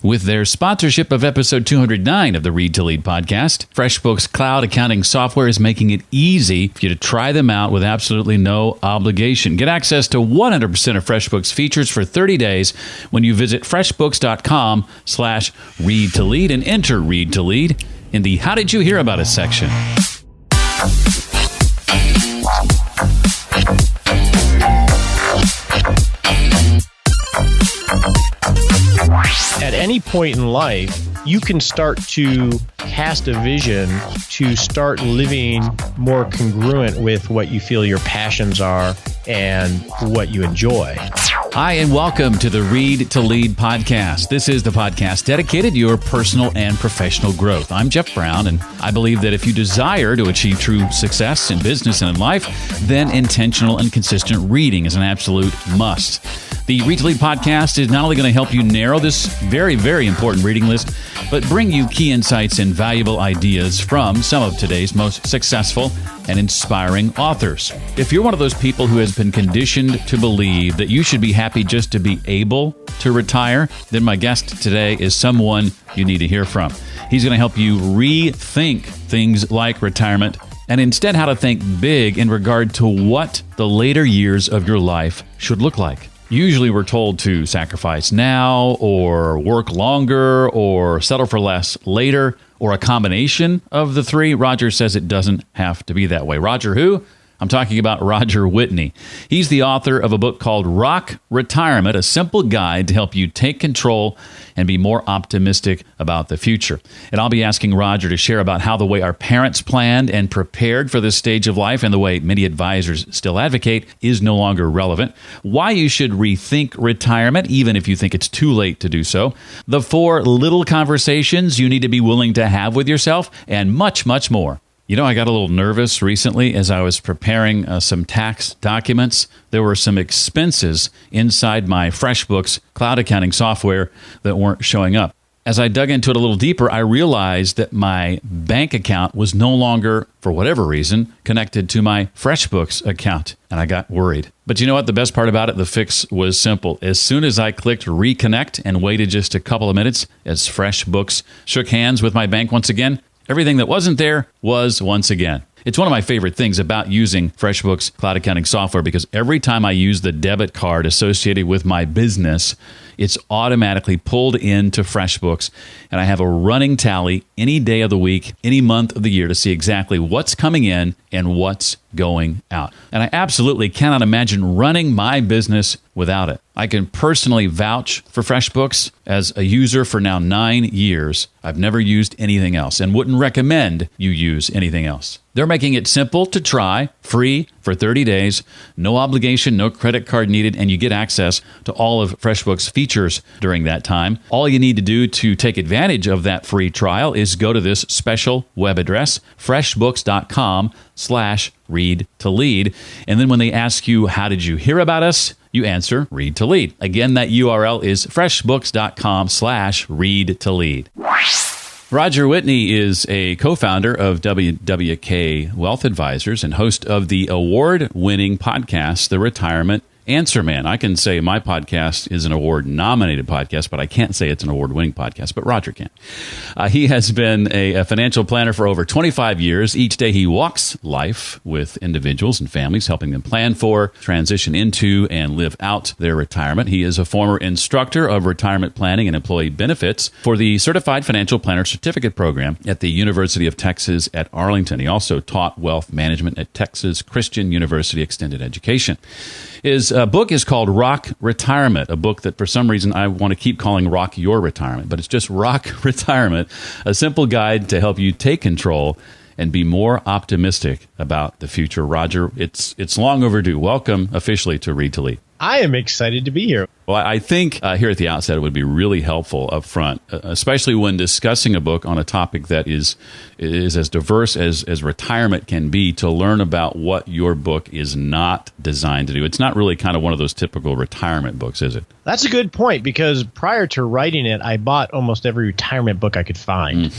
With their sponsorship of episode 209 of the Read to Lead podcast, FreshBooks cloud accounting software is making it easy for you to try them out with absolutely no obligation. Get access to 100% of FreshBooks features for 30 days when you visit freshbooks.com/read to lead and enter Read to Lead in the How Did You Hear About Us section. At any point in life, you can start to cast a vision to start living more congruent with what you feel your passions are and what you enjoy. Hi, and welcome to the Read to Lead podcast. This is the podcast dedicated to your personal and professional growth. I'm Jeff Brown, and I believe that if you desire to achieve true success in business and in life, then intentional and consistent reading is an absolute must. The Read to Lead podcast is not only going to help you narrow this very, very important reading list, but bring you key insights and valuable ideas from some of today's most successful and inspiring authors. If you're one of those people who has been conditioned to believe that you should be happy just to be able to retire, then my guest today is someone you need to hear from. He's going to help you rethink things like retirement and instead how to think big in regard to what the later years of your life should look like. Usually we're told to sacrifice now or work longer or settle for less later or a combination of the three. Roger says it doesn't have to be that way. Roger who? I'm talking about Roger Whitney. He's the author of a book called Rock Retirement, a simple guide to help you take control and be more optimistic about the future. And I'll be asking Roger to share about how the way our parents planned and prepared for this stage of life and the way many advisors still advocate is no longer relevant, why you should rethink retirement, even if you think it's too late to do so, the 4 little conversations you need to be willing to have with yourself, and much, much more. You know, I got a little nervous recently as I was preparing some tax documents. There were some expenses inside my FreshBooks cloud accounting software that weren't showing up. As I dug into it a little deeper, I realized that my bank account was no longer, for whatever reason, connected to my FreshBooks account, and I got worried. But you know what? The best part about it, the fix was simple. As soon as I clicked reconnect and waited just a couple of minutes as FreshBooks shook hands with my bank once again, everything that wasn't there was once again. It's one of my favorite things about using FreshBooks cloud accounting software because every time I use the debit card associated with my business, it's automatically pulled into FreshBooks, and I have a running tally any day of the week, any month of the year to see exactly what's coming in and what's going out. And I absolutely cannot imagine running my business without it. I can personally vouch for FreshBooks as a user for now 9 years. I've never used anything else and wouldn't recommend you use anything else. They're making it simple to try, free for 30 days, no obligation, no credit card needed, and you get access to all of FreshBooks features during that time. All you need to do to take advantage of that free trial is go to this special web address, freshbooks.com/read to lead. And then when they ask you, how did you hear about us? You answer Read to Lead. Again, that URL is freshbooks.com/read to lead. Roger Whitney is a co-founder of WWK Wealth Advisors and host of the award-winning podcast, The Retirement Answer Man. I can say my podcast is an award-nominated podcast, but I can't say it's an award-winning podcast, but Roger can. He has been a financial planner for over 25 years. Each day he walks life with individuals and families, helping them plan for, transition into, and live out their retirement. He is a former instructor of retirement planning and employee benefits for the Certified Financial Planner Certificate Program at the University of Texas at Arlington. He also taught wealth management at Texas Christian University Extended Education. His book is called Rock Retirement, a book that for some reason I want to keep calling Rock Your Retirement, but it's just Rock Retirement, a simple guide to help you take control and be more optimistic about the future. Roger, it's long overdue. Welcome officially to Read to Lead. I am excited to be here. Well, I think here at the outset it would be really helpful up front, especially when discussing a book on a topic that is as diverse as retirement can be, to learn about what your book is not designed to do. It's not really kind of one of those typical retirement books, is it? That's a good point, because prior to writing it, I bought almost every retirement book I could find.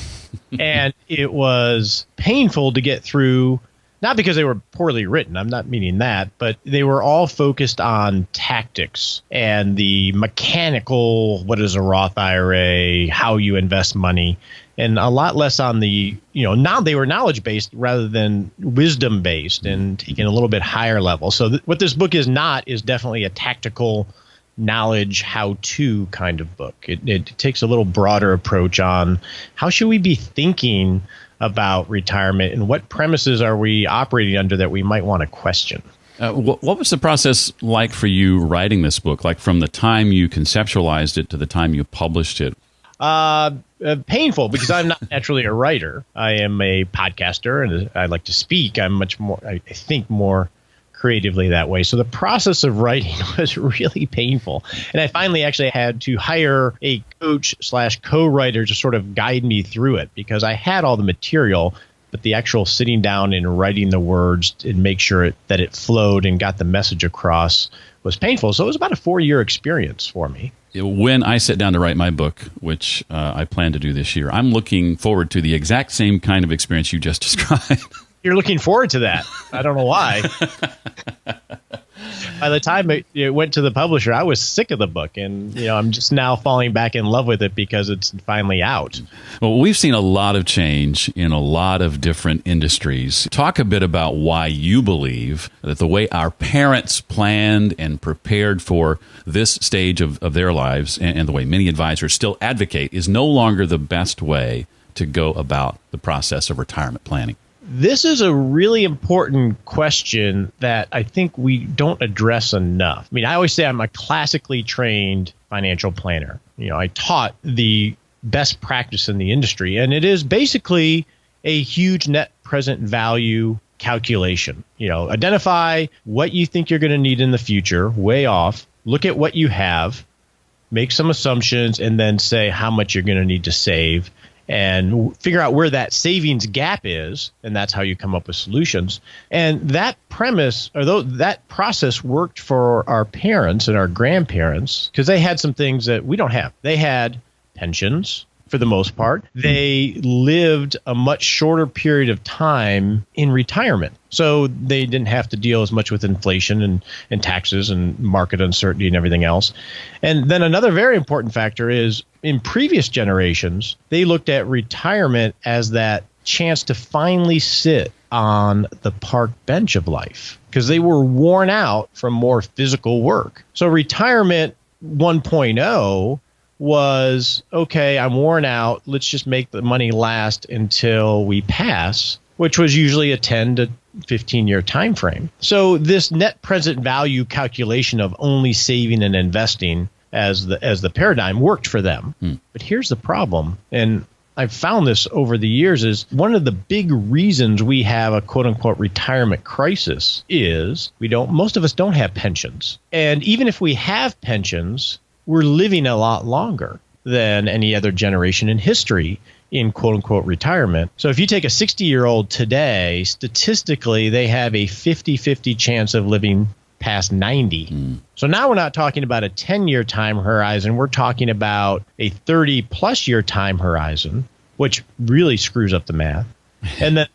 And it was painful to get through not because they were poorly written. I'm not meaning that, but they were all focused on tactics and the mechanical, what is a Roth IRA, how you invest money, and a lot less on the, now they were knowledge-based rather than wisdom-based and taking a little bit higher level. So what this book is not is definitely a tactical knowledge how-to kind of book. It takes a little broader approach on how should we be thinking about retirement and what premises are we operating under that we might want to question. What was the process like for you writing this book, like from the time you conceptualized it to the time you published it? Painful, because I'm not naturally a writer. I am a podcaster and I like to speak. I'm much more, I think, more creatively that way. So the process of writing was really painful. And I finally actually had to hire a coach / co-writer to sort of guide me through it, because I had all the material, but the actual sitting down and writing the words and make sure that it flowed and got the message across was painful. So it was about a 4-year experience for me. When I sit down to write my book, which I plan to do this year, I'm looking forward to the exact same kind of experience you just described. You're looking forward to that. I don't know why. By the time it went to the publisher, I was sick of the book, and I'm just now falling back in love with it because it's finally out. Well, we've seen a lot of change in a lot of different industries. Talk a bit about why you believe that the way our parents planned and prepared for this stage of their lives, and the way many advisors still advocate, is no longer the best way to go about the process of retirement planning. This is a really important question that I think we don't address enough. I mean, I always say I'm a classically trained financial planner. I taught the best practice in the industry, and it is basically a huge net present value calculation. Identify what you think you're going to need in the future, way off, look at what you have, make some assumptions, and then say how much you're going to need to save, and figure out where that savings gap is, and that's how you come up with solutions. And that premise, or that process, worked for our parents and our grandparents because they had some things that we don't have. They had pensions for the most part. They lived a much shorter period of time in retirement. So they didn't have to deal as much with inflation and taxes and market uncertainty and everything else. And then another very important factor is in previous generations, they looked at retirement as that chance to finally sit on the park bench of life because they were worn out from more physical work. So retirement 1.0 was, okay, I'm worn out. Let's just make the money last until we pass, which was usually a 10 to 15-year time frame. So this net present value calculation of only saving and investing as the paradigm worked for them. But here's the problem, and I've found this over the years, is one of the big reasons we have a quote-unquote retirement crisis is most of us don't have pensions. And even if we have pensions, we're living a lot longer than any other generation in history in quote-unquote retirement. So if you take a 60-year-old today, statistically, they have a 50-50 chance of living past 90. So now we're not talking about a 10-year time horizon. We're talking about a 30-plus year time horizon, which really screws up the math. And then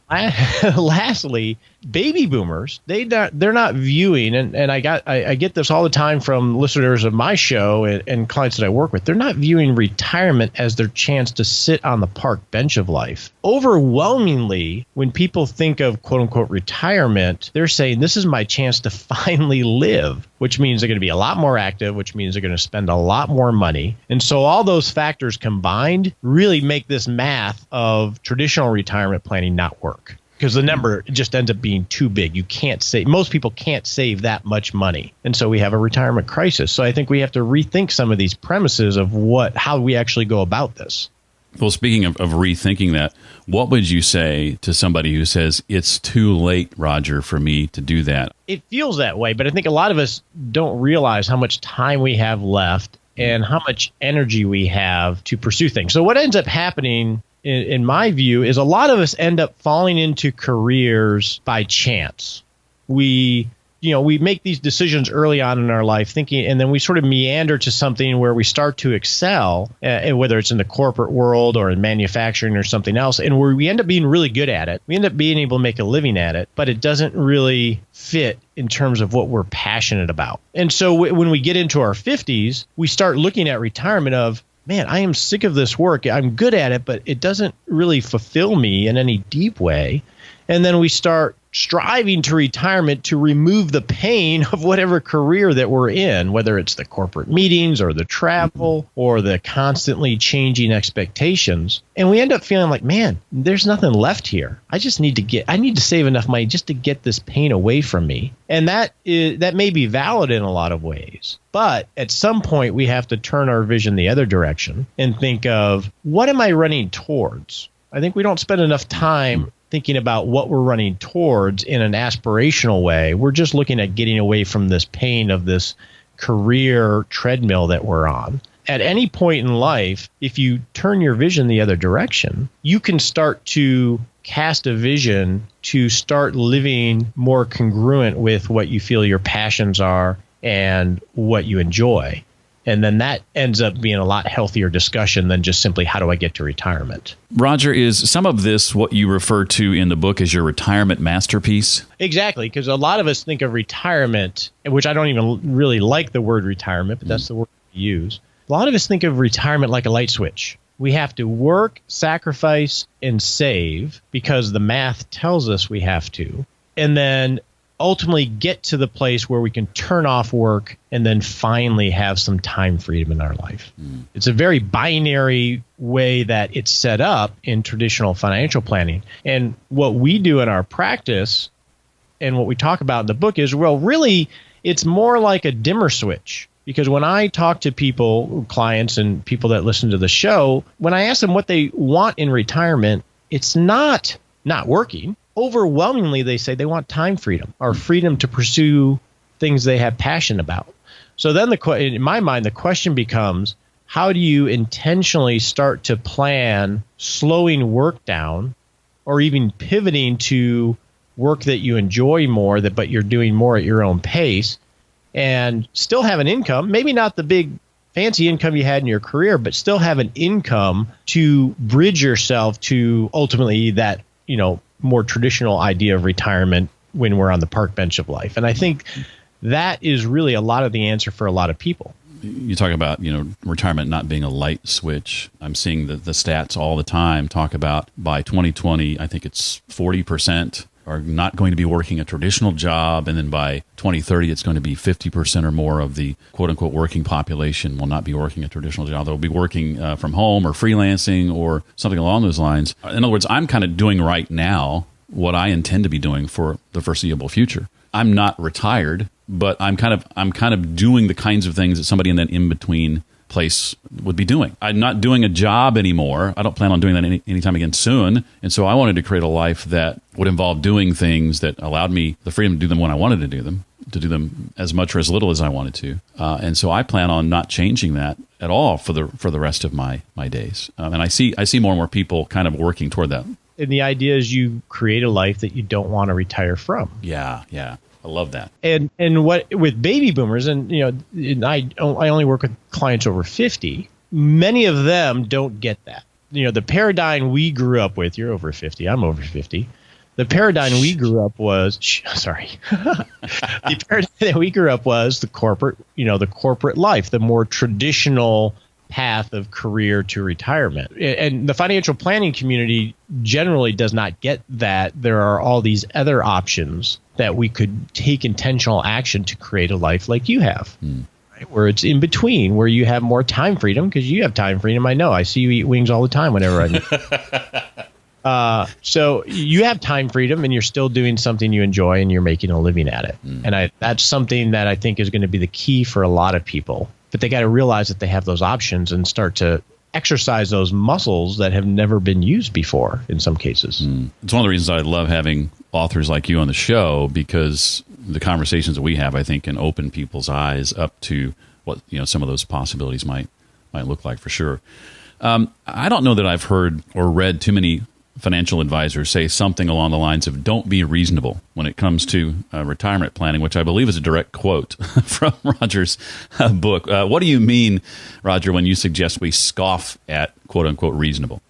lastly, baby boomers, they're not viewing, and I get this all the time from listeners of my show and clients that I work with. They're not viewing retirement as their chance to sit on the park bench of life. Overwhelmingly, when people think of quote unquote retirement, they're saying this is my chance to finally live, which means they're going to be a lot more active, which means they're going to spend a lot more money. And so all those factors combined really make this math of traditional retirement planning not work, because the number just ends up being too big. You can't save. Most people can't save that much money. And so we have a retirement crisis. So I think we have to rethink some of these premises of how we actually go about this. Well, speaking of rethinking that, what would you say to somebody who says, it's too late, Roger, for me to do that? It feels that way, but I think a lot of us don't realize how much time we have left and how much energy we have to pursue things. So what ends up happening, in my view, is a lot of us end up falling into careers by chance. We we make these decisions early on in our life thinking, and then we sort of meander to something where we start to excel, whether it's in the corporate world or in manufacturing or something else, and where we end up being really good at it. We end up being able to make a living at it, but it doesn't really fit in terms of what we're passionate about. And so when we get into our 50s, we start looking at retirement of, man, I am sick of this work. I'm good at it, but it doesn't really fulfill me in any deep way. And then we start striving to retirement to remove the pain of whatever career that we're in, whether it's the corporate meetings or the travel or the constantly changing expectations. And we end up feeling like, man, there's nothing left here. I need to save enough money just to get this pain away from me. And that may be valid in a lot of ways. But at some point, we have to turn our vision the other direction and think of, what am I running towards? I think we don't spend enough time thinking about what we're running towards in an aspirational way. We're just looking at getting away from this pain of this career treadmill that we're on. At any point in life, if you turn your vision the other direction, you can start to cast a vision to start living more congruent with what you feel your passions are and what you enjoy. And then that ends up being a lot healthier discussion than just simply, how do I get to retirement? Roger, is some of this what you refer to in the book as your retirement masterpiece? Exactly, because a lot of us think of retirement, which I don't even really like the word retirement, but that's the word we use. A lot of us think of retirement like a light switch. We have to work, sacrifice, and save because the math tells us we have to. And then ultimately get to the place where we can turn off work and then finally have some time freedom in our life. It's a very binary way that it's set up in traditional financial planning. And what we do in our practice and what we talk about in the book is, well, really, it's more like a dimmer switch. Because when I talk to people, clients and people that listen to the show, when I ask them what they want in retirement, it's not working. Overwhelmingly, they say they want time freedom or freedom to pursue things they have passion about. So then in my mind, the question becomes, how do you intentionally start to plan slowing work down or even pivoting to work that you enjoy more, but you're doing more at your own pace and still have an income, maybe not the big fancy income you had in your career, but still have an income to bridge yourself to ultimately that, more traditional idea of retirement when we're on the park bench of life. And I think that is really a lot of the answer for a lot of people. You talk about, retirement not being a light switch. I'm seeing the stats all the time talk about by 2020, I think it's 40% are not going to be working a traditional job. And then by 2030, it's going to be 50% or more of the quote unquote working population will not be working a traditional job. They'll be working from home or freelancing or something along those lines. In other words, I'm kind of doing right now what I intend to be doing for the foreseeable future. I'm not retired, but I'm kind of doing the kinds of things that somebody in that in-between place would be doing. I'm not doing a job anymore. I don't plan on doing that anytime again soon. And so I wanted to create a life that would involve doing things that allowed me the freedom to do them when I wanted to do them as much or as little as I wanted to. And so I plan on not changing that at all for the rest of my days. And I see more and more people kind of working toward that. And the idea is you create a life that you don't want to retire from. Yeah. I love that. And what with baby boomers, and I only work with clients over 50. Many of them don't get that. The paradigm we grew up with. You're over 50. I'm over 50. The paradigm we grew up was. The paradigm that we grew up was the corporate life, the more traditional path of career to retirement. And the financial planning community generally does not get that there are all these other options that we could take intentional action to create a life like you have, right? Where it's in between, where you have more time freedom, because you have time freedom. I know. I see you eat wings all the time whenever I so you have time freedom and you're still doing something you enjoy and you're making a living at it. And that's something that I think is going to be the key for a lot of people. But they got to realize that they have those options and start to exercise those muscles that have never been used before in some cases. It's one of the reasons I love having authors like you on the show, because the conversations that we have, I think, can open people's eyes up to what some of those possibilities might look like for sure. I don't know that I've heard or read too many financial advisors say something along the lines of "Don't be reasonable" when it comes to retirement planning, which I believe is a direct quote from Roger's book. What do you mean, Roger, when you suggest we scoff at "quote unquote" reasonable?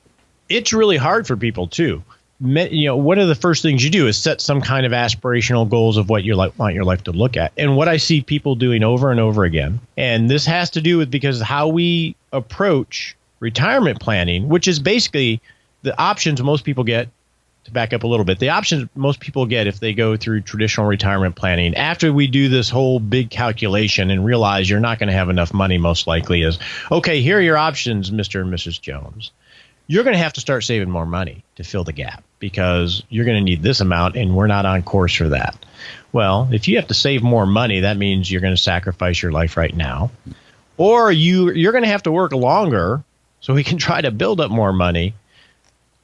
It's really hard for people too. One of the first things you do is set some kind of aspirational goals of what you want your life to look at. And what I see people doing over and over again, and this has to do with because how we approach retirement planning, which is basically the options most people get, to back up a little bit, the options most people get if they go through traditional retirement planning after we do this whole big calculation and realize you're not going to have enough money, most likely is, okay, here are your options, Mr. and Mrs. Jones. You're going to have to start saving more money to fill the gap because you're going to need this amount and we're not on course for that. Well, if you have to save more money, that means you're going to sacrifice your life right now. Or you're going to have to work longer so we can try to build up more money.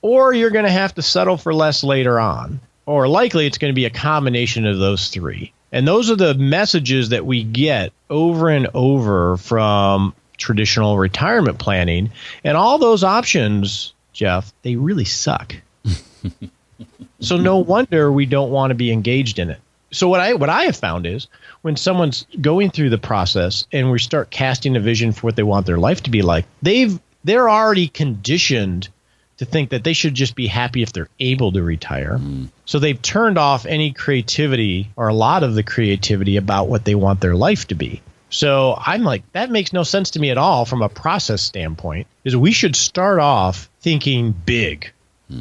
Or you're going to have to settle for less later on. Or likely it's going to be a combination of those three. And those are the messages that we get over and over from traditional retirement planning, and all those options, Jeff, they really suck. So no wonder we don't want to be engaged in it. So what I have found is when someone's going through the process and we start casting a vision for what they want their life to be like, they're already conditioned to think that they should just be happy if they're able to retire. So they've turned off any creativity or a lot of the creativity about what they want their life to be. So I'm like, that makes no sense to me at all from a process standpoint, is we should start off thinking big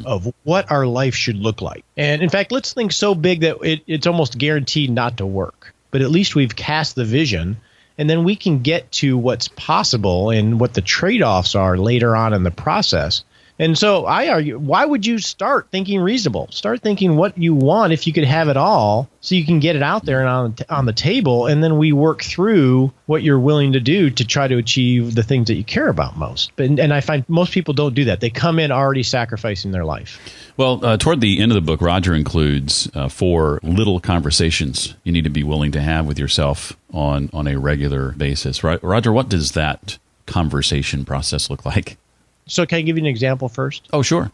of what our life should look like. And in fact, let's think so big that it's almost guaranteed not to work. But at least we've cast the vision, and then we can get to what's possible and what the trade-offs are later on in the process. And so I argue, why would you start thinking reasonable? Start thinking what you want if you could have it all so you can get it out there and on the table. And then we work through what you're willing to do to try to achieve the things that you care about most. And I find most people don't do that. They come in already sacrificing their life. Well, toward the end of the book, Roger includes 4 little conversations you need to be willing to have with yourself on a regular basis. Right? Roger, what does that conversation process look like? So can I give you an example first? Oh, sure.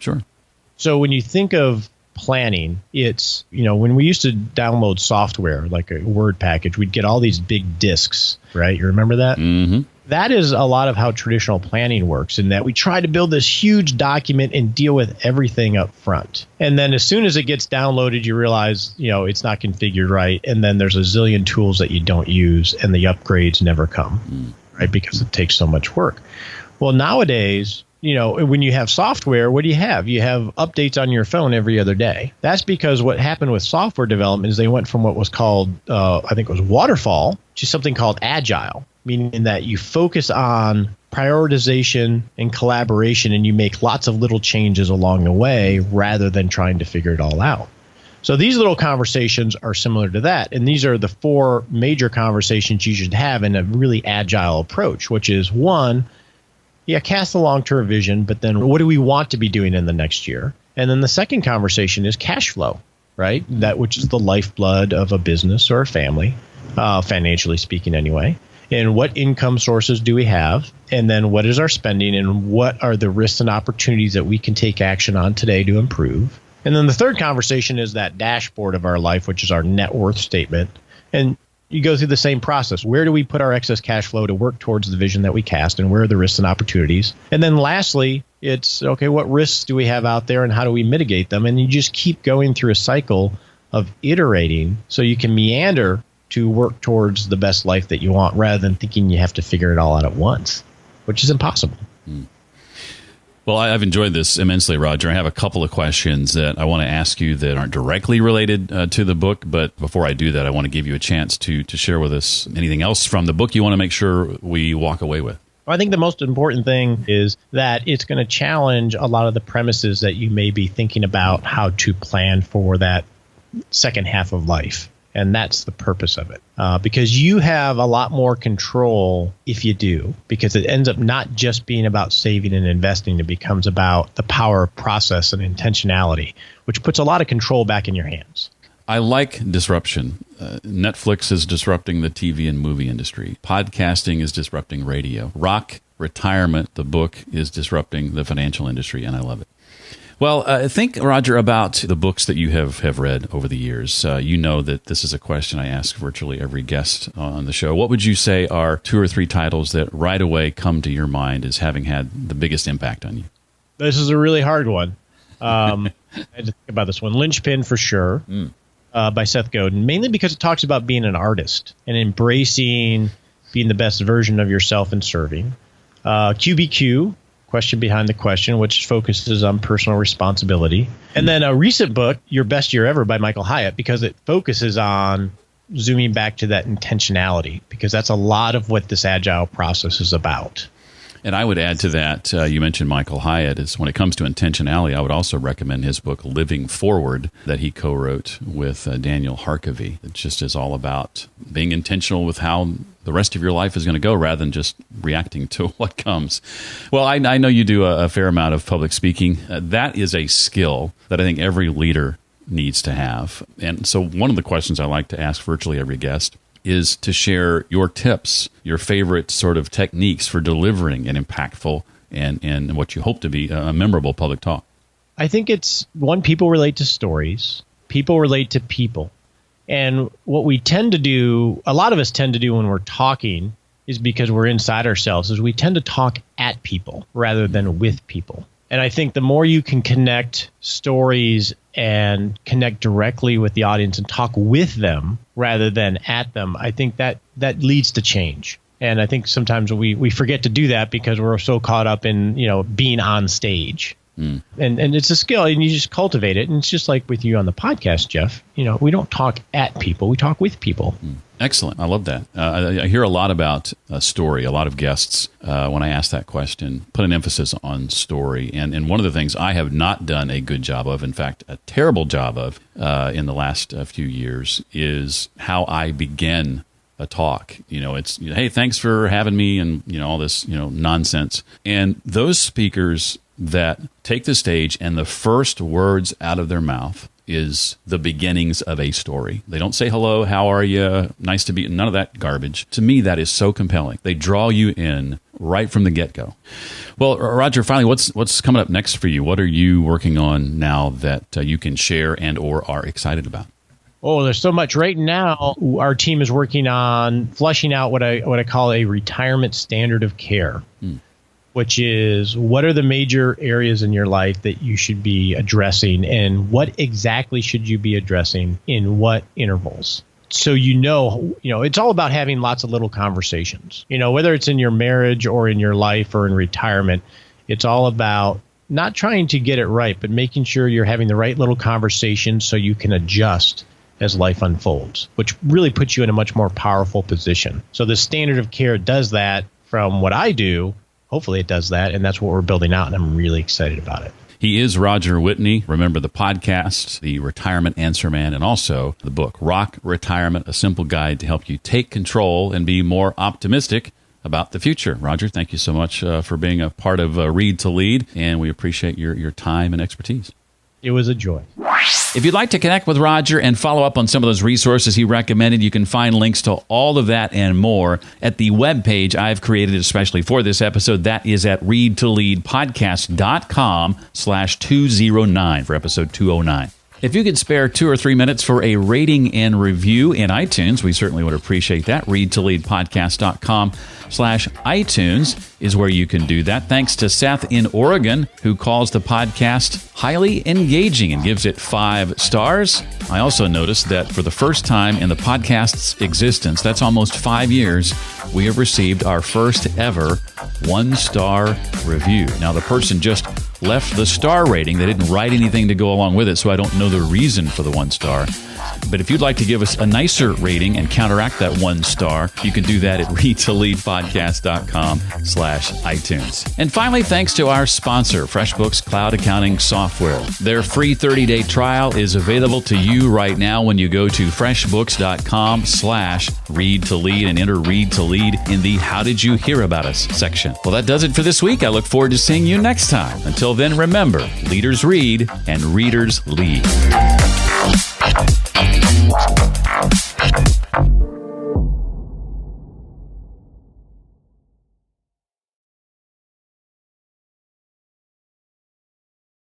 So when you think of planning, it's, when we used to download software, like a Word package, we'd get all these big disks, right? You remember that? Mm-hmm. That is a lot of how traditional planning works, in that we try to build this huge document and deal with everything up front. And then as soon as it gets downloaded, you realize, it's not configured right. And then there's a zillion tools that you don't use and the upgrades never come, right? Because it takes so much work. Well, nowadays, when you have software, what do you have? You have updates on your phone every other day. That's because what happened with software development is they went from what was called, I think it was waterfall, to something called agile, meaning that you focus on prioritization and collaboration and you make lots of little changes along the way rather than trying to figure it all out. So these little conversations are similar to that. And these are the 4 major conversations you should have in a really agile approach, which is 1, cast a long-term vision, but then what do we want to be doing in the next year? And then the second conversation is cash flow, right? That which is the lifeblood of a business or a family, financially speaking anyway. And what income sources do we have? And then what is our spending and what are the risks and opportunities that we can take action on today to improve? And then the third conversation is that dashboard of our life, which is our net worth statement. And you go through the same process. Where do we put our excess cash flow to work towards the vision that we cast, and where are the risks and opportunities? And then lastly, it's, okay, what risks do we have out there and how do we mitigate them? And you just keep going through a cycle of iterating so you can meander to work towards the best life that you want rather than thinking you have to figure it all out at once, which is impossible. Well, I've enjoyed this immensely, Roger. I have a couple of questions that I want to ask you that aren't directly related to the book. But before I do that, I want to give you a chance to share with us anything else from the book you want to make sure we walk away with. I think the most important thing is that it's going to challenge a lot of the premises that you may be thinking about how to plan for that second half of life. And that's the purpose of it, because you have a lot more control if you do, because it ends up not just being about saving and investing. It becomes about the power of process and intentionality, which puts a lot of control back in your hands. I like disruption. Netflix is disrupting the TV and movie industry. Podcasting is disrupting radio. Rock Retirement, the book, is disrupting the financial industry, and I love it. Well, think, Roger, about the books that you have read over the years. You know that this is a question I ask virtually every guest on the show. What would you say are 2 or 3 titles that right away come to your mind as having had the biggest impact on you? This is a really hard one. I had to think about this one. Linchpin, for sure, by Seth Godin, mainly because it talks about being an artist and embracing being the best version of yourself and serving. QBQ, Question Behind the Question, which focuses on personal responsibility. And then a recent book, Your Best Year Ever by Michael Hyatt, because it focuses on zooming back to that intentionality, because that's a lot of what this agile process is about. And I would add to that, you mentioned Michael Hyatt, is when it comes to intentionality, I would also recommend his book, Living Forward, that he co-wrote with Daniel Harkavy. It just is all about being intentional with how the rest of your life is going to go rather than just reacting to what comes. Well, I know you do a fair amount of public speaking. That is a skill that I think every leader needs to have. And so one of the questions I like to ask virtually every guest is to share your tips, your favorite sort of techniques for delivering an impactful and what you hope to be a memorable public talk. I think it's, one, people relate to stories. People relate to people. And what we tend to do, a lot of us tend to do when we're talking, is because we're inside ourselves, is we tend to talk at people rather than with people. And I think the more you can connect stories and connect directly with the audience and talk with them rather than at them, I think that leads to change. And I think sometimes we forget to do that because we're so caught up in, being on stage. And it's a skill, and you just cultivate it. And it's just like with you on the podcast, Jeff. We don't talk at people, we talk with people. Excellent. I love that. I hear a lot about story. A lot of guests, when I ask that question, put an emphasis on story. And one of the things I have not done a good job of, in fact, a terrible job of in the last few years, is how I begin a talk. It's, hey, thanks for having me, and, all this, nonsense. And those speakers that take the stage and the first words out of their mouth is the beginnings of a story. They don't say, hello, how are you? Nice to be, none of that garbage. To me, that is so compelling. They draw you in right from the get-go. Well, Roger, finally, what's coming up next for you? What are you working on now that you can share and or are excited about? Oh, there's so much. Right now, our team is working on fleshing out what I call a retirement standard of care. Which is, what are the major areas in your life that you should be addressing, and what exactly should you be addressing in what intervals? So it's all about having lots of little conversations. Whether it's in your marriage or in your life or in retirement, it's all about not trying to get it right, but making sure you're having the right little conversations so you can adjust as life unfolds, which really puts you in a much more powerful position. So the standard of care does that from what I do. Hopefully it does that, and that's what we're building out, and I'm really excited about it. He is Roger Whitney. Remember the podcast, The Retirement Answer Man, and also the book, Rock Retirement, a simple guide to help you take control and be more optimistic about the future. Roger, thank you so much for being a part of Read to Lead, and we appreciate your time and expertise. It was a joy. If you'd like to connect with Roger and follow up on some of those resources he recommended, you can find links to all of that and more at the webpage I've created especially for this episode. That is at readtoleadpodcast.com/209 for episode 209. If you could spare 2 or 3 minutes for a rating and review in iTunes, we certainly would appreciate that. readtoleadpodcast.com/iTunes is where you can do that. Thanks to Seth in Oregon, who calls the podcast highly engaging and gives it 5 stars. I also noticed that for the first time in the podcast's existence, that's almost 5 years, we have received our first ever 1-star review. Now, the person just left the star rating. They didn't write anything to go along with it, so I don't know the reason for the 1 star. But if you'd like to give us a nicer rating and counteract that 1 star, you can do that at readtoleadpodcast.com/iTunes. And finally, thanks to our sponsor, FreshBooks Cloud Accounting Software. Their free 30-day trial is available to you right now when you go to freshbooks.com/readtolead and enter Read to Lead in the How Did You Hear About Us section. Well, that does it for this week. I look forward to seeing you next time. Until then, remember, leaders read and readers lead.